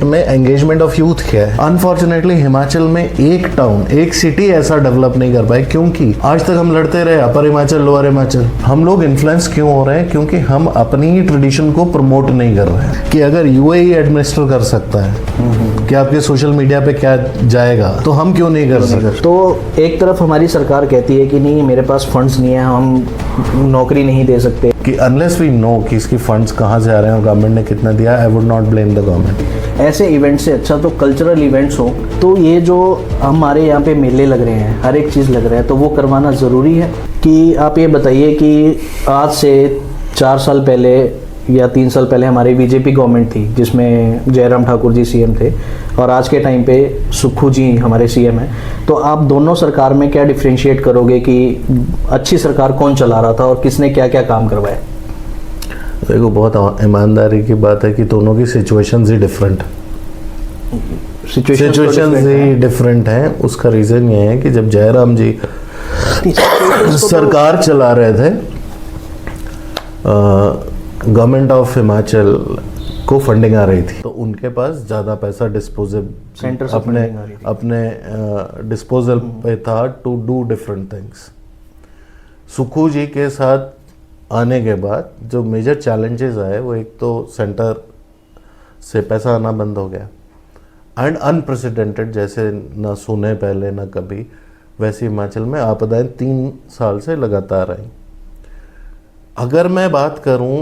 में engagement of youth क्या है। अनफॉर्चुनेटली हिमाचल में एक टाउन, एक सिटी ऐसा डेवलप नहीं कर पाए, क्योंकि आज तक हम लड़ते रहे अपर हिमाचल लोअर हिमाचल। हम लोग इन्फ्लुएंस क्यों हो रहे हैं? क्योंकि हम अपनी ही ट्रेडिशन को प्रमोट नहीं कर रहे हैं। कि अगर यूएई एडमिनिस्टर कर सकता है कि आपके सोशल मीडिया पे क्या जाएगा, तो हम क्यों नहीं कर सकते? तो एक तरफ हमारी सरकार कहती है कि नहीं, मेरे पास फंड्स नहीं है, हम नौकरी नहीं दे सकते। कि अनलेस वी नो कि इसकी फंड्स कहाँ से आ रहे हैं और गवर्नमेंट ने कितना दिया, आई would not blame the government. ऐसे इवेंट से अच्छा तो कल्चरल इवेंट्स हो। तो ये जो हमारे यहाँ पे मेले लग रहे हैं, हर एक चीज़ लग रहा है, तो वो करवाना ज़रूरी है। कि आप ये बताइए कि आज से 4 साल पहले या 3 साल पहले हमारी बीजेपी गवर्नमेंट थी, जिसमें जयराम ठाकुर जी सीएम थे, और आज के टाइम पे सुक्खू जी हमारे सीएम हैं। तो आप दोनों सरकार में क्या डिफ्रेंशिएट करोगे कि अच्छी सरकार कौन चला रहा था और किसने क्या क्या काम करवाया? देखो, बहुत ईमानदारी की बात है कि दोनों की सिचुएशंस ही डिफरेंट ही डिफरेंट हैं। उसका रीज़न ये है कि जब जयराम जी सरकार चला रहे थे, गवर्नमेंट ऑफ हिमाचल को फंडिंग आ रही थी, तो उनके पास ज़्यादा पैसा डिस्पोजल अपने डिस्पोजल पे था to do different things. Sukhu ji के साथ आने के बाद जो मेजर चैलेंजेस आए, वो एक तो सेंटर से पैसा आना बंद हो गया, एंड अनप्रेसिडेंटेड, जैसे ना सुने पहले ना कभी, वैसे हिमाचल में आपदाएं 3 साल से लगातार आई। अगर मैं बात करूं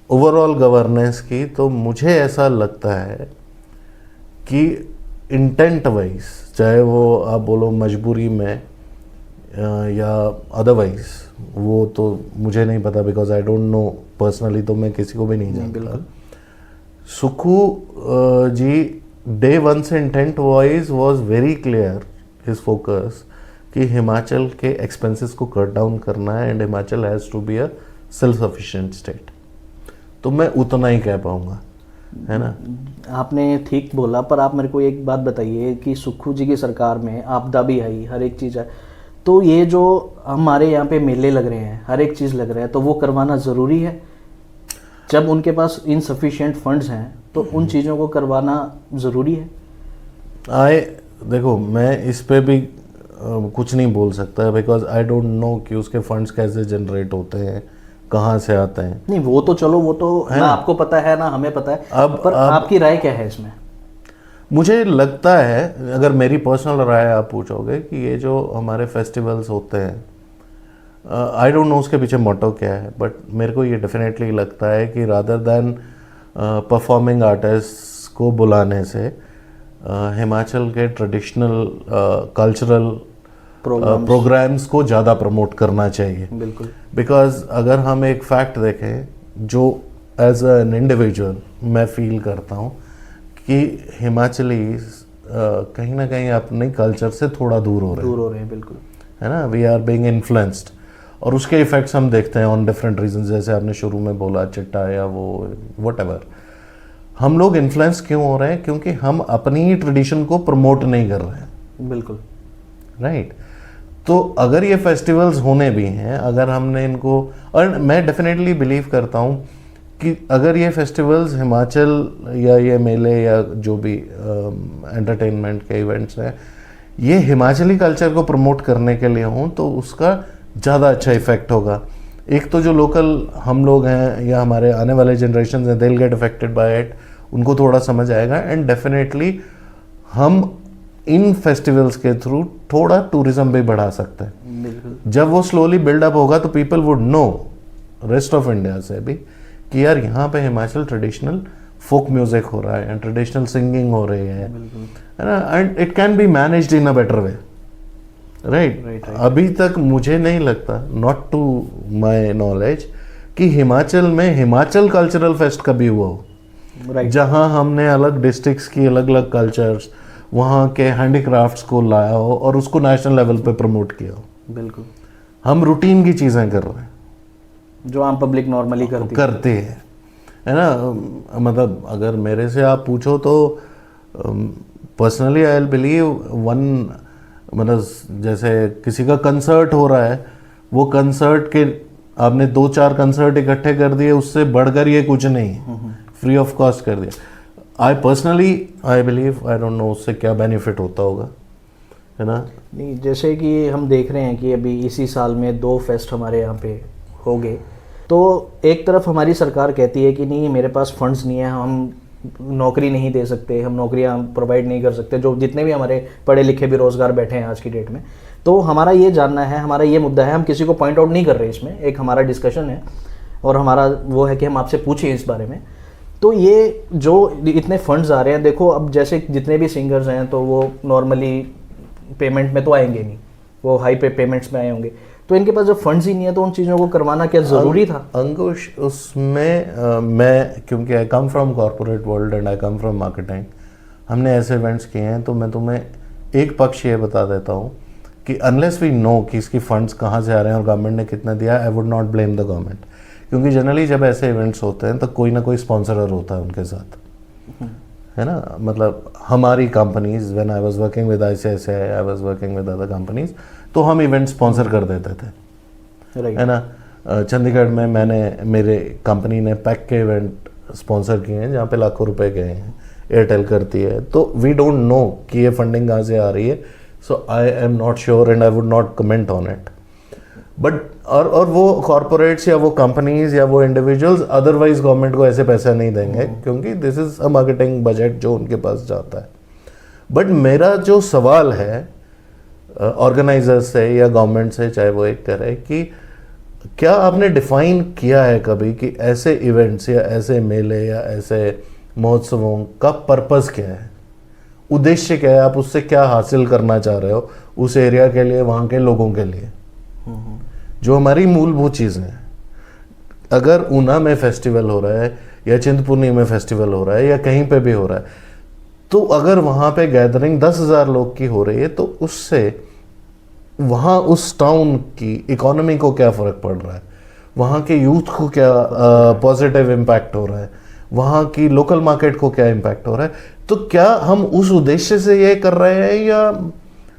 ओवरऑल गवर्नेंस की, तो मुझे ऐसा लगता है कि इंटेंट वाइज, चाहे वो आप बोलो मजबूरी में या अदरवाइज, वो तो मुझे नहीं पता, because I don't know personally, तो मैं किसी को भी नहीं जानता। सुक्खू जी डे वन से intent wise was very clear his focus कि हिमाचल के एक्सपेंसेस को कट डाउन करना है, and Himachal has to be a self sufficient state. तो मैं उतना ही कह पाऊंगा, है ना। आपने ठीक बोला, पर आप मेरे को एक बात बताइए कि सुक्खू जी की सरकार में आपदा भी आई, हर एक चीज़ है, तो ये जो हमारे यहाँ पे मेले लग रहे हैं, हर एक चीज़ लग रहा है, तो वो करवाना ज़रूरी है? जब उनके पास इनसफिशिएंट फंड्स हैं, तो उन चीज़ों को करवाना ज़रूरी है? देखो, मैं इस पे भी कुछ नहीं बोल सकता, बिकॉज आई डोंट नो कि उसके फंड्स कैसे जनरेट होते हैं, कहाँ से आते हैं। नहीं, वो तो चलो, वो तो ना आपको पता है ना हमें पता है। पर आपकी राय क्या है इसमें? मुझे लगता है, अगर मेरी पर्सनल राय आप पूछोगे, कि ये जो हमारे फेस्टिवल्स होते हैं, आई डोंट नो उसके पीछे मोटो क्या है, बट मेरे को ये डेफिनेटली लगता है कि रादर दैन परफॉर्मिंग आर्टिस्ट को बुलाने से हिमाचल के ट्रेडिशनल कल्चरल प्रोग्राम्स को ज़्यादा प्रमोट करना चाहिए। बिल्कुल, बिकॉज अगर हम एक फैक्ट देखें, जो एज एन इंडिविजुअल मैं फील करता हूँ कि हिमाचली कहीं ना कहीं अपने कल्चर से थोड़ा दूर हो रहे हैं। बिल्कुल, है ना, वी आर बीइंग इन्फ्लुएंस्ड, और उसके इफेक्ट्स हम देखते हैं ऑन डिफरेंट रीजंस, जैसे आपने शुरू में बोला चिट्टा या वो व्हाटएवर। हम लोग इन्फ्लुएंस क्यों हो रहे हैं? क्योंकि हम अपनी ही ट्रेडिशन को प्रमोट नहीं कर रहे हैं। बिल्कुल, राइट। तो अगर ये फेस्टिवल्स होने भी हैं, अगर हमने इनको, और मैं डेफिनेटली बिलीव करता हूँ कि अगर ये फेस्टिवल्स हिमाचल या ये मेले या जो भी एंटरटेनमेंट के इवेंट्स हैं, ये हिमाचली कल्चर को प्रमोट करने के लिए हों, तो उसका ज़्यादा अच्छा इफेक्ट होगा। एक तो जो लोकल हम लोग हैं या हमारे आने वाले जनरेशन हैं, they will get affected by it, उनको थोड़ा समझ आएगा, एंड डेफिनेटली हम इन फेस्टिवल्स के थ्रू थोड़ा टूरिज्म भी बढ़ा सकते हैं। बिल्कुल, जब वो स्लोली बिल्डअप होगा, तो people would know rest of India से भी कि यार यहाँ पे हिमाचल ट्रेडिशनल फोक म्यूजिक हो रहा है एंड ट्रेडिशनल सिंगिंग हो रही है ना, and it can be managed in a better way. Right. अभी तक मुझे नहीं लगता, नॉट टू माय नॉलेज, कि हिमाचल में हिमाचल कल्चरल फेस्ट कभी हुआ हो, जहां हमने अलग डिस्ट्रिक्ट्स की अलग अलग कल्चर्स, वहाँ के हैंडीक्राफ्ट्स को लाया हो और उसको नेशनल लेवल पे प्रमोट किया हो। बिल्कुल, हम रूटीन की चीज़ें कर रहे हैं जो आम पब्लिक नॉर्मली करते हैं, है ना। मतलब अगर मेरे से आप पूछो तो personally I will believe one, मतलब जैसे किसी का कंसर्ट हो रहा है, वो कंसर्ट के आपने 2-4 कंसर्ट इकट्ठे कर दिए, उससे बढ़कर ये कुछ नहीं, फ्री ऑफ कॉस्ट कर दिया। I personally I believe, I don't no उससे क्या बेनिफिट होता होगा, है ना। नहीं, जैसे कि हम देख रहे हैं कि अभी इसी साल में 2 फेस्ट हमारे यहाँ पे हो गए, तो एक तरफ हमारी सरकार कहती है कि नहीं मेरे पास फंड्स नहीं है, हम नौकरी नहीं दे सकते, हम नौकरियाँ प्रोवाइड नहीं कर सकते, जो जितने भी हमारे पढ़े लिखे बेरोजगार बैठे हैं आज की डेट में। तो हमारा ये जानना है, हमारा ये मुद्दा है, हम किसी को पॉइंट आउट नहीं कर रहे इसमें, एक हमारा डिस्कशन है और हमारा वो है कि हम आपसे पूछें इस बारे में। तो ये जो इतने फंड्स आ रहे हैं, देखो अब जैसे जितने भी सिंगर्स हैं तो वो नॉर्मली पेमेंट में तो आएंगे नहीं, वो हाई पेमेंट्स में आए होंगे, तो इनके पास जब फंड्स ही नहीं है तो उन चीज़ों को करवाना क्या ज़रूरी था? अंकुश, उसमें मैं, क्योंकि I come from corporate world and I come from marketing, हमने ऐसे इवेंट्स किए हैं, तो मैं तुम्हें एक पक्ष ये बता देता हूँ कि अनलेस वी नो कि इसकी फंड्स कहाँ से आ रहे हैं और गवर्नमेंट ने कितना दिया, आई would not blame the government, क्योंकि जनरली जब ऐसे इवेंट्स होते हैं तो कोई ना कोई स्पॉन्सरर होता है उनके साथ, है ना। मतलब हमारी companies, when I was working with ICICI, I was working with other companies, तो हम इवेंट स्पॉन्सर कर देते थे, है ना। चंडीगढ़ में मैंने, मेरे कंपनी ने पैक के इवेंट स्पॉन्सर किए हैं जहाँ पे लाखों रुपए गए हैं, एयरटेल करती है, तो वी डोंट नो कि ये फंडिंग कहाँ से आ रही है, so I am not sure and I would not comment on it. But और वो कॉरपोरेट्स या वो कंपनीज या वो इंडिविजुअल्स अदरवाइज गवर्नमेंट को ऐसे पैसा नहीं देंगे, क्योंकि this is a marketing budget जो उनके पास जाता है। बट मेरा जो सवाल है ऑर्गेनाइजर्स से या गवर्नमेंट से, चाहे वो एक करे, कि क्या आपने डिफाइन किया है कभी कि ऐसे इवेंट्स या ऐसे मेले या ऐसे महोत्सवों का पर्पस क्या है, उद्देश्य क्या है, आप उससे क्या हासिल करना चाह रहे हो उस एरिया के लिए, वहाँ के लोगों के लिए, जो हमारी मूलभूत चीज़ें हैं। अगर ऊना में फेस्टिवल हो रहा है या चिंतपूर्णी में फेस्टिवल हो रहा है या कहीं पे भी हो रहा है, तो अगर वहाँ पे गैदरिंग 10,000 लोग की हो रही है, तो उससे वहाँ उस टाउन की इकोनॉमी को क्या फ़र्क पड़ रहा है, वहाँ के यूथ को क्या पॉजिटिव इम्पैक्ट हो रहा है, वहाँ की लोकल मार्केट को क्या इम्पैक्ट हो रहा है। तो क्या हम उस उद्देश्य से ये कर रहे हैं या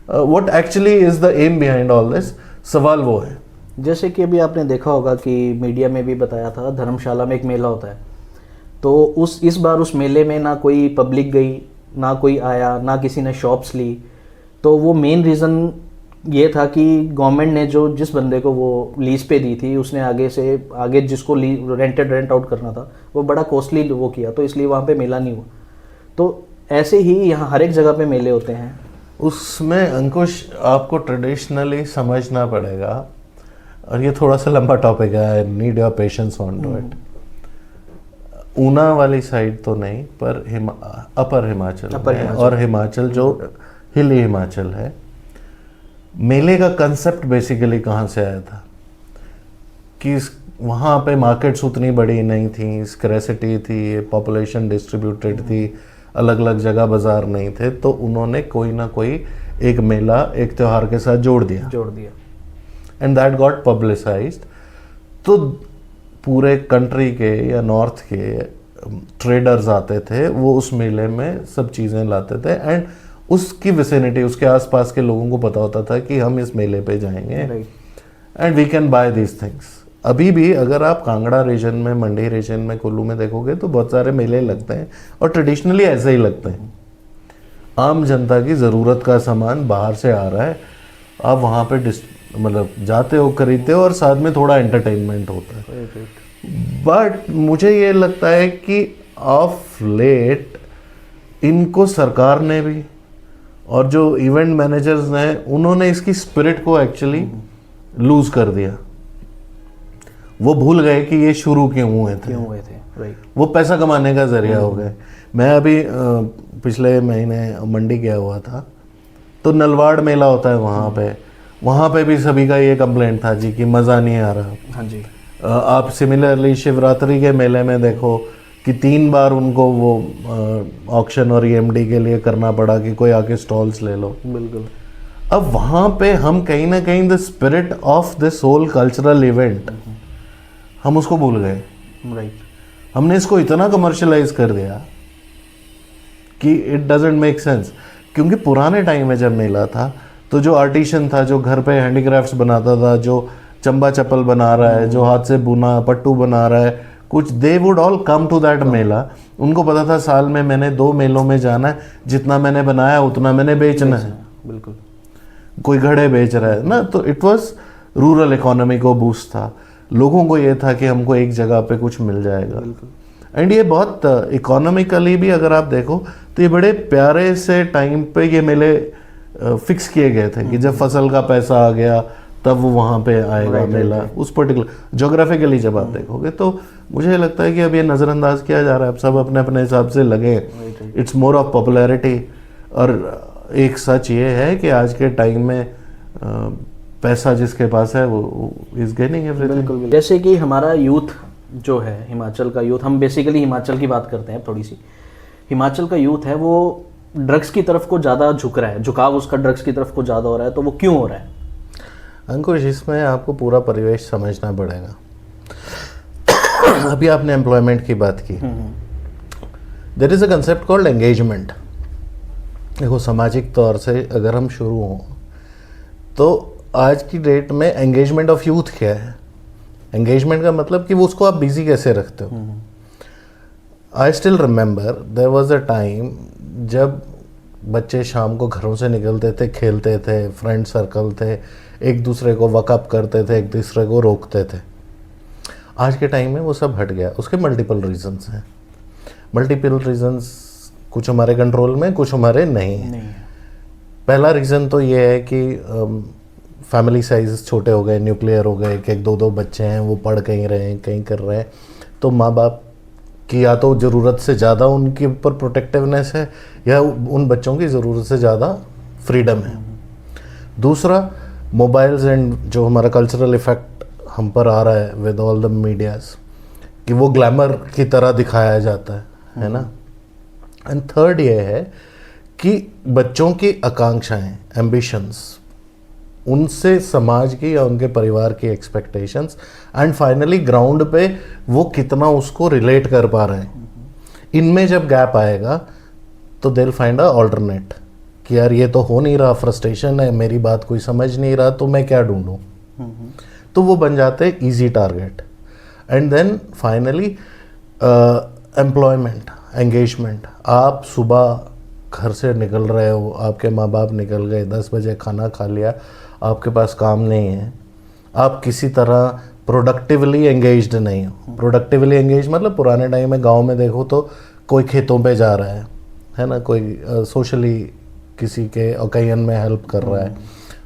what actually is the aim behind all this, सवाल वो है। जैसे कि अभी आपने देखा होगा कि मीडिया में भी बताया था, धर्मशाला में एक मेला होता है, तो इस बार उस मेले में ना कोई पब्लिक गई, ना कोई आया, ना किसी ने शॉप्स ली। तो वो मेन रीज़न ये था कि गवर्नमेंट ने जो जिस बंदे को वो लीज पे दी थी, उसने आगे जिसको रेंट आउट करना था वो बड़ा कॉस्टली वो किया, तो इसलिए वहाँ पे मेला नहीं हुआ। तो ऐसे ही यहाँ हर एक जगह पे मेले होते हैं। उसमें अंकुश आपको ट्रेडिशनली समझना पड़ेगा, और ये थोड़ा सा लंबा टॉपिक है, I need your patience on to it. Una वाली साइड तो नहीं, पर अपर हिमाचल में, और हिमाचल जो हिली हिमाचल है, मेले का कंसेप्ट बेसिकली कहाँ से आया था कि वहाँ पे मार्केट्स उतनी बड़ी नहीं थी, स्क्रैसिटी थी, पॉपुलेशन डिस्ट्रीब्यूटेड थी, अलग अलग जगह बाजार नहीं थे, तो उन्होंने कोई ना कोई एक मेला एक त्यौहार के साथ जोड़ दिया एंड दैट गॉट पब्लिसाइज्ड। तो पूरे कंट्री के या नॉर्थ के ट्रेडर्स आते थे, वो उस मेले में सब चीज़ें लाते थे, एंड उसकी विसिनिटी, उसके आसपास के लोगों को पता होता था कि हम इस मेले पे जाएंगे and we can buy these things. अभी भी अगर आप कांगड़ा रीजन में, मंडी रीजन में, कुल्लू में देखोगे तो बहुत सारे मेले लगते हैं, और ट्रेडिशनली ऐसे ही लगते हैं। आम जनता की ज़रूरत का सामान बाहर से आ रहा है, आप वहाँ पे मतलब जाते हो, खरीदते हो, और साथ में थोड़ा एंटरटेनमेंट होता है। बट मुझे ये लगता है कि ऑफ लेट इनको सरकार ने भी, और जो इवेंट मैनेजर्स हैं, उन्होंने इसकी स्पिरिट को एक्चुअली लूज कर दिया। वो भूल गए कि ये शुरू क्यों हुए थे राइट। वो पैसा कमाने का जरिया हो गए। मैं अभी पिछले महीने मंडी गया हुआ था, तो नलवाड़ मेला होता है वहाँ पे भी सभी का ये कंप्लेंट था जी कि मज़ा नहीं आ रहा। हाँ जी। आप सिमिलरली शिवरात्रि के मेले में देखो कि 3 बार उनको वो ऑक्शन और EMD के लिए करना पड़ा कि कोई आके स्टॉल्स ले लो। बिल्कुल। अब वहाँ पे हम कहीं ना कहीं the spirit of this whole cultural event, हम उसको भूल गए राइट। हमने इसको इतना कमर्शलाइज कर दिया कि इट डजेंट मेक सेंस। क्योंकि पुराने टाइम में जब मेला था, तो जो आर्टिशन था, जो घर पे हैंडीक्राफ्ट्स बनाता था, जो चंबा चप्पल बना रहा है, जो हाथ से बुना पट्टू बना रहा है, कुछ they would all come to that mela. उनको पता था साल में मैंने 2 मेलों में जाना है, जितना मैंने बनाया उतना मैंने बेचना है। बिल्कुल। कोई घड़े बेच रहा है ना, तो इट वाज रूरल इकोनॉमी को बूस्ट था। लोगों को ये था कि हमको एक जगह पे कुछ मिल जाएगा। एंड ये बहुत इकोनॉमिकली भी अगर आप देखो तो ये बड़े प्यारे से टाइम पे ये मेले फिक्स किए गए थे कि जब फसल का पैसा आ गया तब वो वहाँ पे आएगा मेला। उस पर्टिकुलर जोग्राफिकली जब आप देखोगे तो मुझे लगता है कि अब ये नज़रअंदाज किया जा रहा है। अब सब अपने अपने हिसाब से लगे, इट्स मोर ऑफ पॉपुलैरिटी। और एक सच ये है कि आज के टाइम में पैसा जिसके पास है वो इज गेनिंग एवरीथिंग। बिल्कुल। जैसे कि हमारा यूथ जो है, हिमाचल का यूथ, हम बेसिकली हिमाचल की बात करते हैं थोड़ी सी। हिमाचल का यूथ है वो ड्रग्स की तरफ को ज़्यादा झुक रहा है, झुकाव उसका ड्रग्स की तरफ को ज़्यादा हो रहा है, तो वो क्यों हो रहा है? अंकुश, इसमें आपको पूरा परिवेश समझना पड़ेगा। अभी आपने एम्प्लॉयमेंट की बात की। There is a concept called engagement. देखो, सामाजिक तौर से अगर हम शुरू हों तो आज की डेट में एंगेजमेंट ऑफ यूथ क्या है? एंगेजमेंट का मतलब कि वो उसको आप बिजी कैसे रखते हो। I still remember there was a time जब बच्चे शाम को घरों से निकलते थे, खेलते थे, फ्रेंड सर्कल थे, एक दूसरे को वकअप करते थे, एक दूसरे को रोकते थे। आज के टाइम में वो सब हट गया। उसके मल्टीपल रीजंस हैं। मल्टीपल रीजंस कुछ हमारे कंट्रोल में, कुछ हमारे नहीं है। पहला रीज़न तो ये है कि फैमिली साइज छोटे हो गए, न्यूक्लियर हो गए, एक 2-2 बच्चे हैं, वो पढ़ कहीं रहे हैं, कहीं कर रहे हैं, तो माँ बाप की या तो ज़रूरत से ज़्यादा उनके ऊपर प्रोटेक्टिवनेस है या उन बच्चों की ज़रूरत से ज़्यादा फ्रीडम है। दूसरा, मोबाइल्स एंड जो हमारा कल्चरल इफेक्ट हम पर आ रहा है विद ऑल द मीडियाज, कि वो ग्लैमर की तरह दिखाया जाता है ना। एंड थर्ड ये है कि बच्चों की आकांक्षाएं, एम्बिशंस, उनसे समाज की या उनके परिवार की एक्सपेक्टेशंस, एंड फाइनली ग्राउंड पे वो कितना उसको रिलेट कर पा रहे हैं। इनमें जब गैप आएगा तो they will find a alternate कि यार ये तो हो नहीं रहा, फ्रस्ट्रेशन है, मेरी बात कोई समझ नहीं रहा, तो मैं क्या ढूंढूं। तो वो बन जाते हैं easy target. And then finally employment, engagement. आप सुबह घर से निकल रहे हो, आपके माँ बाप निकल गए, 10 बजे खाना खा लिया, आपके पास काम नहीं है, आप किसी तरह प्रोडक्टिवली एंगेज्ड नहीं हो। प्रोडक्टिवली एंगेज मतलब पुराने टाइम में गांव में देखो तो कोई खेतों पे जा रहा है ना, कोई सोशली किसी के ओकेजन में हेल्प कर रहा है।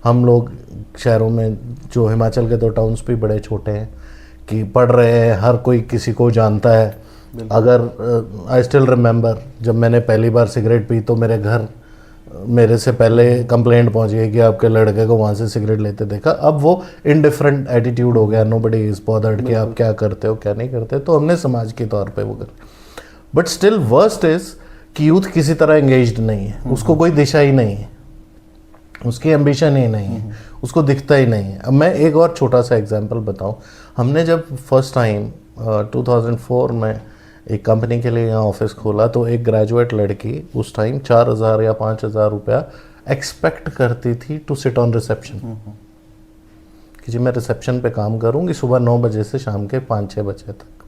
हम लोग शहरों में, जो हिमाचल के तो टाउन्स भी बड़े छोटे हैं, कि पढ़ रहे हैं, हर कोई किसी को जानता है। अगर आई स्टिल रिमेंबर जब मैंने पहली बार सिगरेट पी तो मेरे घर मेरे से पहले कंप्लेंट पहुंच गई कि आपके लड़के को वहाँ से सिगरेट लेते देखा। अब वो इनडिफरेंट एटीट्यूड हो गया, नोबडी इज बॉदर्ड कि आप क्या करते हो क्या नहीं करते। तो हमने समाज के तौर पे वो कर, बट स्टिल वर्स्ट इज कि यूथ किसी तरह एंगेज्ड नहीं है, उसको कोई दिशा ही नहीं है, उसकी एम्बिशन ही नहीं है, उसको दिखता ही नहीं है। अब मैं एक और छोटा सा एग्जांपल बताऊं। हमने जब फर्स्ट टाइम 2004 में एक कंपनी के लिए यहाँ ऑफिस खोला तो एक ग्रेजुएट लड़की उस टाइम 4,000 या 5,000 रुपया एक्सपेक्ट करती थी टू सिट ऑन रिसेप्शन, कि जी मैं रिसेप्शन पे काम करूँगी सुबह 9 बजे से शाम के 5-6 बजे तक।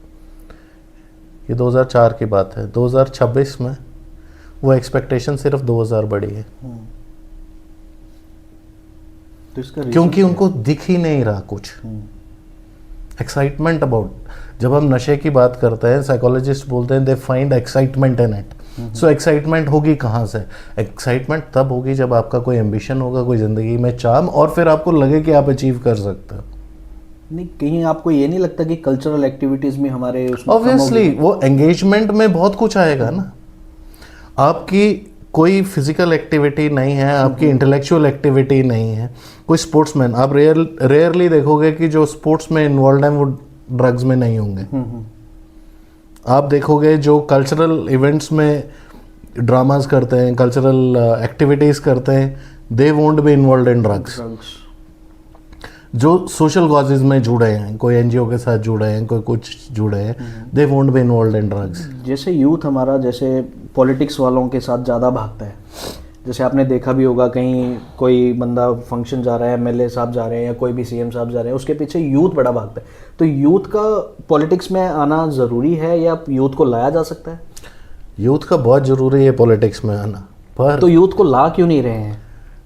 ये 2004 की बात है। 2026 में वो एक्सपेक्टेशन सिर्फ 2,000 बढ़ी है। तो इसका क्योंकि उनको दिख ही नहीं रहा कुछ एक्साइटमेंट अबाउट। जब हम नशे की बात करते हैं, साइकोलॉजिस्ट बोलते हैं they find excitement in it. So excitement होगी कहाँ से? एक्साइटमेंट तब होगी जब आपका कोई एम्बिशन होगा, कोई ज़िंदगी में चार्म, और फिर आपको लगे कि आप अचीव कर सकते हो। नहीं, कहीं आपको ये नहीं लगता कि कल्चरल एक्टिविटीज़ में हमारे ऑब्वियसली वो एंगेजमेंट में बहुत कुछ आएगा ना। आपकी कोई फिजिकल एक्टिविटी नहीं है, आपकी इंटेलेक्चुअल एक्टिविटी नहीं है, कोई स्पोर्ट्समैन, आप रेयरली देखोगे कि जो स्पोर्ट्स में इन्वॉल्व हैं वो ड्रग्स में नहीं होंगे। आप देखोगे जो कल्चरल इवेंट्स में ड्रामाज करते हैं, कल्चरल एक्टिविटीज़ करते हैं, they won't be involve in drugs. जो सोशल कॉजेज में जुड़े हैं, कोई एनजीओ के साथ जुड़े हैं, कोई कुछ जुड़े हैं, they won't be involve in drugs. जैसे यूथ हमारा जैसे पॉलिटिक्स वालों के साथ ज़्यादा भागता है, जैसे आपने देखा भी होगा कहीं कोई बंदा फंक्शन जा रहा है, एमएलए साहब जा रहे हैं या कोई भी सीएम साहब जा रहे हैं, उसके पीछे यूथ बड़ा भागता है। तो यूथ का पॉलिटिक्स में आना ज़रूरी है या यूथ को लाया जा सकता है? यूथ का बहुत ज़रूरी है पॉलिटिक्स में आना, पर तो यूथ को ला क्यों नहीं रहे हैं?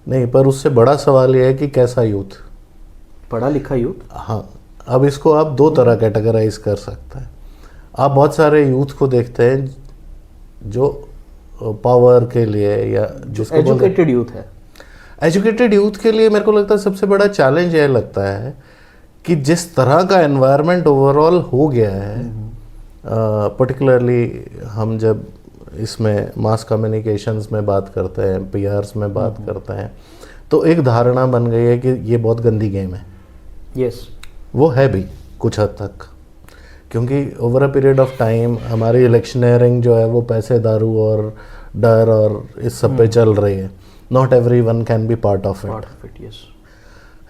नहीं, पर उससे बड़ा सवाल ये है कि कैसा यूथ, पढ़ा लिखा यूथ। हाँ, अब इसको आप दो तरह कैटेगराइज कर सकते हैं। आप बहुत सारे यूथ को देखते हैं जो पावर के लिए या जिसको एजुकेटेड यूथ है। एजुकेटेड यूथ के लिए मेरे को लगता है सबसे बड़ा चैलेंज यह लगता है कि जिस तरह का एनवायरनमेंट ओवरऑल हो गया है, पर्टिकुलरली हम जब इसमें मास कम्युनिकेशंस में बात करते हैं, पीआरस में बात करते हैं, तो एक धारणा बन गई है कि ये बहुत गंदी गेम है। यस, वो है भी कुछ हद तक, क्योंकि over a period of time हमारी इलेक्शनरिंग जो है वो पैसे, दारू और डर और इस सब पे चल रही है। Not every one can be part of it, yes,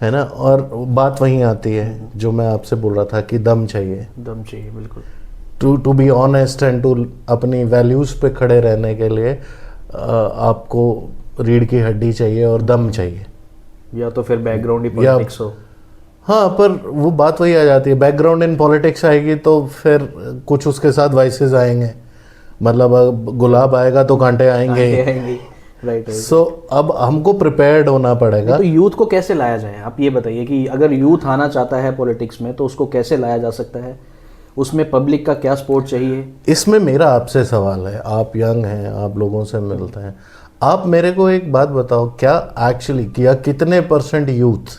है ना। और बात वहीं आती है जो मैं आपसे बोल रहा था कि दम चाहिए, दम चाहिए, बिल्कुल। To be honest and to अपनी वैल्यूज़ पे खड़े रहने के लिए आपको रीढ़ की हड्डी चाहिए और दम चाहिए, या तो फिर बैकग्राउंड ही पॉलिटिक्स हो। हाँ, पर वो बात वही आ जाती है, बैकग्राउंड इन पॉलिटिक्स आएगी तो फिर कुछ उसके साथ वाइसेस आएंगे, मतलब अब गुलाब आएगा तो कांटे आएंगे। राइट। सो अब हमको प्रिपेयर्ड होना पड़ेगा। तो यूथ को कैसे लाया जाए, आप ये बताइए कि अगर यूथ आना चाहता है पॉलिटिक्स में तो उसको कैसे लाया जा सकता है? उसमें पब्लिक का क्या सपोर्ट चाहिए? इसमें मेरा आपसे सवाल है, आप यंग हैं, आप लोगों से मिलते हैं, आप मेरे को एक बात बताओ, क्या एक्चुअली किया कितने % यूथ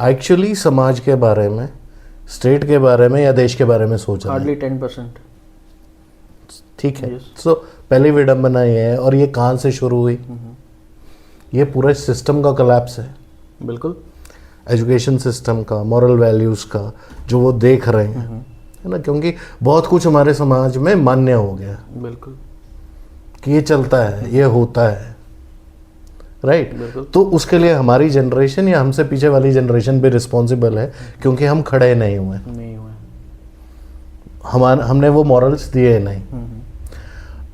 एक्चुअली समाज के बारे में, स्टेट के बारे में या देश के बारे में सोच रहे हैं? हार्डली 10%। ठीक है। सो पहली विडंबना ये है, और ये कहाँ से शुरू हुई? ये पूरे सिस्टम का कोलैप्स है, बिल्कुल। एजुकेशन सिस्टम का, मॉरल वैल्यूज़ का, जो वो देख रहे हैं, है ना। क्योंकि बहुत कुछ हमारे समाज में मान्य हो गया, बिल्कुल, कि ये चलता है, ये होता है, राइट। बिल्कुल। तो उसके लिए हमारी जनरेशन या हमसे पीछे वाली जनरेशन भी रिस्पॉन्सिबल है, क्योंकि हम खड़े नहीं हुए, हमने वो मॉरल्स दिए नहीं।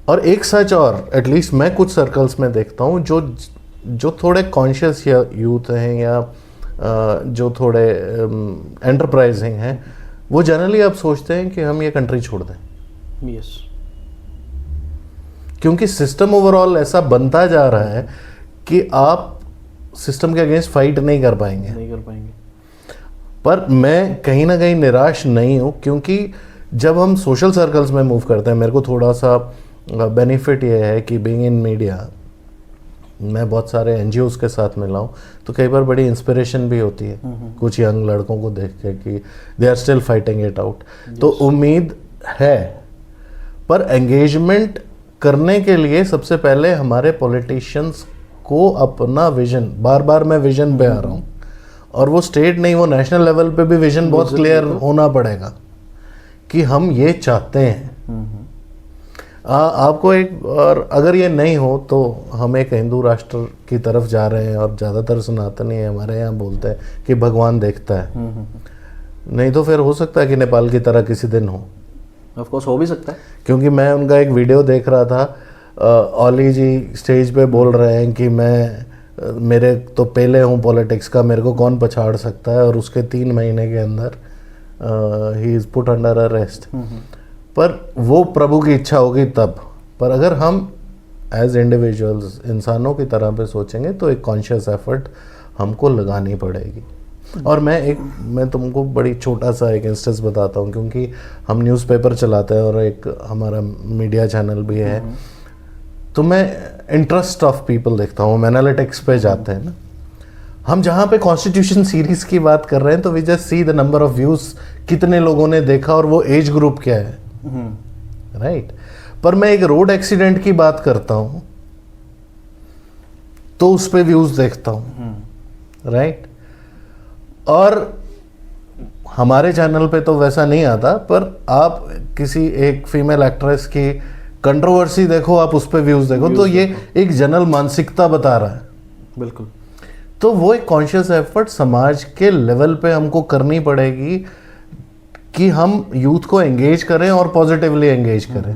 और एक सच और एटलीस्ट मैं कुछ सर्कल्स में देखता हूँ जो थोड़े कॉन्शियस या यूथ हैं या जो थोड़े एंटरप्राइजिंग हैं, वो जनरली अब सोचते हैं कि हम ये कंट्री छोड़ दें। यस, क्योंकि सिस्टम ओवरऑल ऐसा बनता जा रहा है कि आप सिस्टम के अगेंस्ट फाइट नहीं कर पाएंगे। पर मैं कहीं ना कहीं निराश नहीं हूँ, क्योंकि जब हम सोशल सर्कल्स में मूव करते हैं, मेरे को थोड़ा सा बेनिफिट ये है कि बीइंग इन मीडिया, मैं बहुत सारे एनजीओज़ के साथ मिला हूँ, तो कई बार बड़ी इंस्पिरेशन भी होती है कुछ यंग लड़कों को देख के कि they are still fighting it out. तो उम्मीद है, पर एंगेजमेंट करने के लिए सबसे पहले हमारे पॉलिटिशियंस को अपना विजन, बार बार मैं विजन पे आ रहा हूँ, और वो स्टेट नहीं, वो नेशनल लेवल पे भी विजन बहुत क्लियर होना पड़ेगा कि हम ये चाहते हैं। आपको एक, और अगर ये नहीं हो तो हम एक हिंदू राष्ट्र की तरफ जा रहे हैं, और ज़्यादातर सनातनी हमारे यहाँ बोलते हैं कि भगवान देखता है। नहीं तो फिर हो सकता है कि नेपाल की तरह किसी दिन हो। ऑफ कोर्स हो भी सकता है, क्योंकि मैं उनका एक वीडियो देख रहा था, ओली जी स्टेज पे बोल रहे हैं कि मेरे तो पहले हूँ पॉलिटिक्स का, मेरे को कौन पछाड़ सकता है, और उसके 3 महीने के अंदर he is put under arrest. पर वो प्रभु की इच्छा होगी तब। पर अगर हम एज इंडिविजुअल्स इंसानों की तरह पे सोचेंगे तो एक कॉन्शियस एफर्ट हमको लगानी पड़ेगी। और मैं तुमको बड़ी छोटा सा एक इंस्टेंस बताता हूँ, क्योंकि हम न्यूज़पेपर चलाते हैं और एक हमारा मीडिया चैनल भी है, तो मैं इंटरेस्ट ऑफ पीपल देखता हूँ, हम एनालिटिक्स पे जाते हैं ना। हम जहाँ पे कॉन्स्टिट्यूशन सीरीज की बात कर रहे हैं, तो we just see the number of views, कितने लोगों ने देखा और वो एज ग्रुप क्या है, राइट। पर मैं एक रोड एक्सीडेंट की बात करता हूँ तो उस पे व्यूज देखता हूँ, राइट। और हमारे चैनल पे तो वैसा नहीं आता, पर आप किसी एक फीमेल एक्ट्रेस की कंट्रोवर्सी देखो, आप उस पे व्यूज देखो, तो ये एक जनरल मानसिकता बता रहा है। बिल्कुल। तो वो एक कॉन्शियस एफर्ट समाज के लेवल पे हमको करनी पड़ेगी कि हम यूथ को एंगेज करें और पॉजिटिवली एंगेज करें।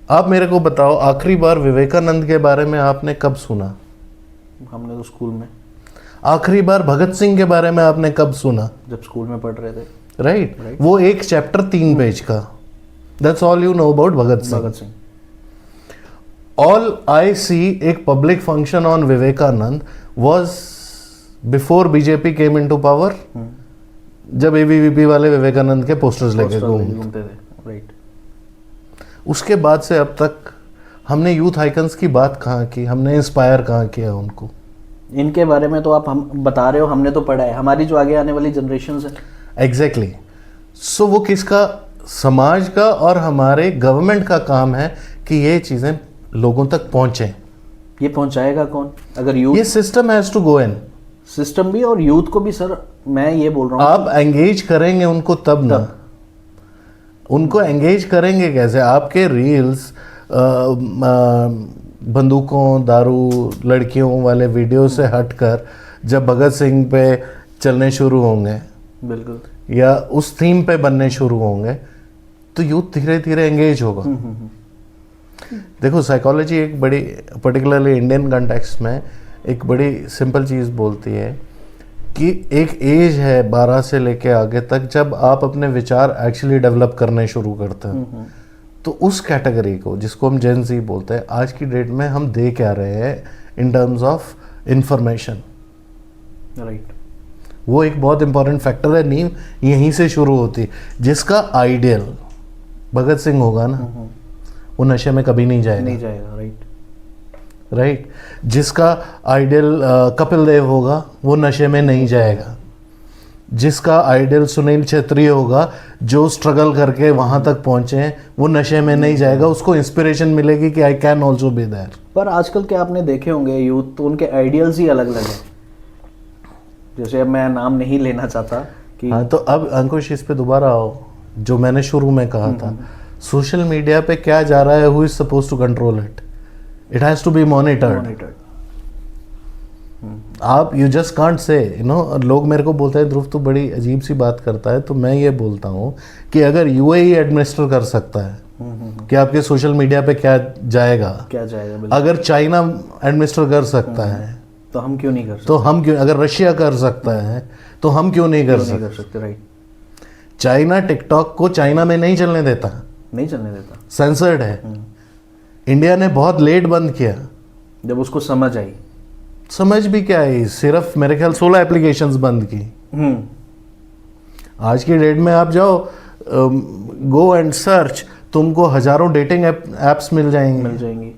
आप मेरे को बताओ, आखिरी बार विवेकानंद के बारे में आपने कब सुना? हमने तो स्कूल में, आखिरी बार भगत सिंह के बारे में आपने कब सुना? जब स्कूल में पढ़ रहे थे। राइट वो एक चैप्टर 3 पेज का, that's all you know about Bhagat Singh. All I see एक public function on Vivekananda was before BJP came into power, जब एबीवीपी वाले विवेकानंद के पोस्टर्स लेके घूमते थे। राइट। उसके बाद से अब तक हमने यूथ आइकन्स की बात कहाँ की, हमने इंस्पायर कहाँ किया उनको? इनके बारे में तो आप हम बता रहे हो, हमने तो पढ़ा है, हमारी जो आगे आने वाली जनरेशन है। एग्जैक्टली सो वो किसका, समाज का और हमारे गवर्नमेंट का काम है कि ये चीज़ें लोगों तक पहुँचें। ये पहुंचाएगा कौन? अगर यूथ, ये system has to go in, system भी और यूथ को भी। सर मैं ये बोल रहा हूँ, आप एंगेज करेंगे उनको तब ना। उनको एंगेज करेंगे कैसे? आपके रील्स बंदूकों, दारू, लड़कियों वाले वीडियो से हटकर जब भगत सिंह पे चलने शुरू होंगे, बिल्कुल, या उस थीम पे बनने शुरू होंगे, तो यूथ धीरे धीरे एंगेज होगा। देखो साइकोलॉजी एक बड़ी, पर्टिकुलरली इंडियन कंटेक्स्ट में एक बड़ी सिंपल चीज़ बोलती है कि एक एज है 12 से लेके आगे तक जब आप अपने विचार एक्चुअली डेवलप करने शुरू करते हैं। तो उस कैटेगरी को, जिसको हम जेन ज़ी बोलते हैं, आज की डेट में हम दे क्या रहे हैं in terms of information. Right. वो एक बहुत इंपॉर्टेंट फैक्टर है, नींव यहीं से शुरू होती। जिसका आइडियल भगत सिंह होगा ना, वो नशे में कभी नहीं जाएगा। नहीं जाएगा। राइट। राइट। जिसका आइडियल कपिल देव होगा, वो नशे में नहीं जाएगा। जिसका आइडियल सुनील छेत्री होगा, जो स्ट्रगल करके वहाँ तक पहुँचे हैं, वो नशे में नहीं जाएगा। उसको इंस्पिरेशन मिलेगी कि I can also be there. पर आजकल के आपने देखे होंगे यूथ, तो उनके आइडियल्स ही अलग अलग हैं। जैसे अब मैं नाम नहीं लेना चाहता कि, हाँ, तो अब अंकुश इस पे दोबारा आओ, जो मैंने शुरू में कहा था, सोशल मीडिया पे क्या जा रहा है, who is suppose to control it? It has to be monitored. आप you just can't say, you know, लोग मेरे को बोलते हैं ध्रुव तू बड़ी अजीब सी बात करता है, तो मैं ये बोलता हूँ कि अगर यूएई एडमिनिस्टर कर सकता है कि आपके सोशल मीडिया पे क्या जाएगा, अगर चाइना एडमिनिस्टर कर सकता है, तो हम क्यों नहीं कर सकते? तो हम क्यों, अगर रशिया कर सकता है तो हम क्यों नहीं कर सकते? राइट। चाइना टिकटॉक को चाइना में नहीं चलने देता, नहीं चलने देता, सेंसर्ड है। इंडिया ने बहुत लेट बंद किया, जब उसको समझ आई। समझ भी क्या आई, सिर्फ मेरे ख्याल 16 एप्लीकेशंस बंद की। आज की डेट में आप जाओ, गो एंड सर्च, तुमको हजारों डेटिंग एप्स मिल जाएंगी।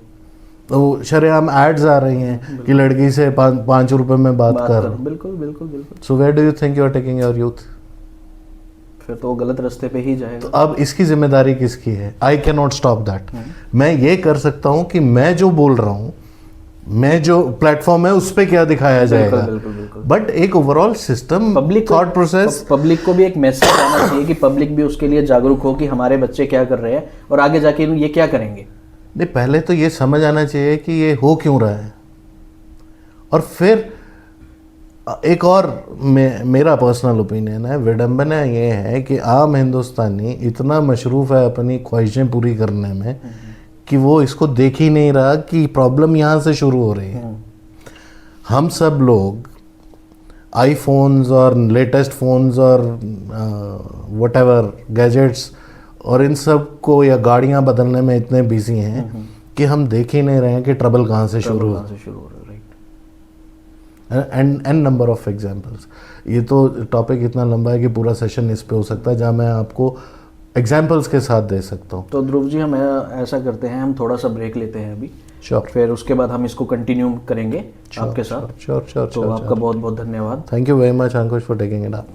तो शरेआम एड्स आ रही हैं कि लड़की से 5 रुपए में बात कर। बिल्कुल बिल्कुल बिल्कुल। So where do you think you are taking your youth? फिर तो वो गलत रास्ते पे ही जाएगा। तो अब इसकी जिम्मेदारी किसकी है? I can not stop that. मैं ये कर सकता हूँ कि मैं जो बोल रहा हूँ, मैं जो प्लेटफॉर्म है उस पर क्या दिखाया जाएगा, बट एक overall system, public thought process, public को भी एक मैसेज आना चाहिए कि पब्लिक भी उसके लिए जागरूक हो कि हमारे बच्चे क्या कर रहे हैं और आगे जाके ये क्या करेंगे। नहीं, पहले तो ये समझ आना चाहिए कि ये हो क्यों रहा है, और फिर एक और मेरा पर्सनल ओपिनियन है, विडंबना ये है कि आम हिंदुस्तानी इतना मशरूफ़ है अपनी ख्वाहिशें पूरी करने में कि वो इसको देख ही नहीं रहा कि प्रॉब्लम यहाँ से शुरू हो रही है। हम सब लोग आईफोन्स और लेटेस्ट फ़ोन्स और व्हाटएवर गैजेट्स और इन सब को या गाड़ियाँ बदलने में इतने बिजी हैं कि हम देख ही नहीं रहे हैं कि ट्रबल कहाँ से शुरू हो रहा है। And number of examples. ये तो टॉपिक इतना लंबा है कि पूरा सेशन इस पे हो सकता है, जहाँ मैं आपको एग्जांपल्स के साथ दे सकता हूँ। तो ध्रुव जी, हम ऐसा करते हैं, हम थोड़ा सा ब्रेक लेते हैं अभी। श्योर। फिर उसके बाद हम इसको कंटिन्यू करेंगे आपके साथ। श्योर। तो आपका बहुत बहुत धन्यवाद। Thank you very much Ankush for taking it up.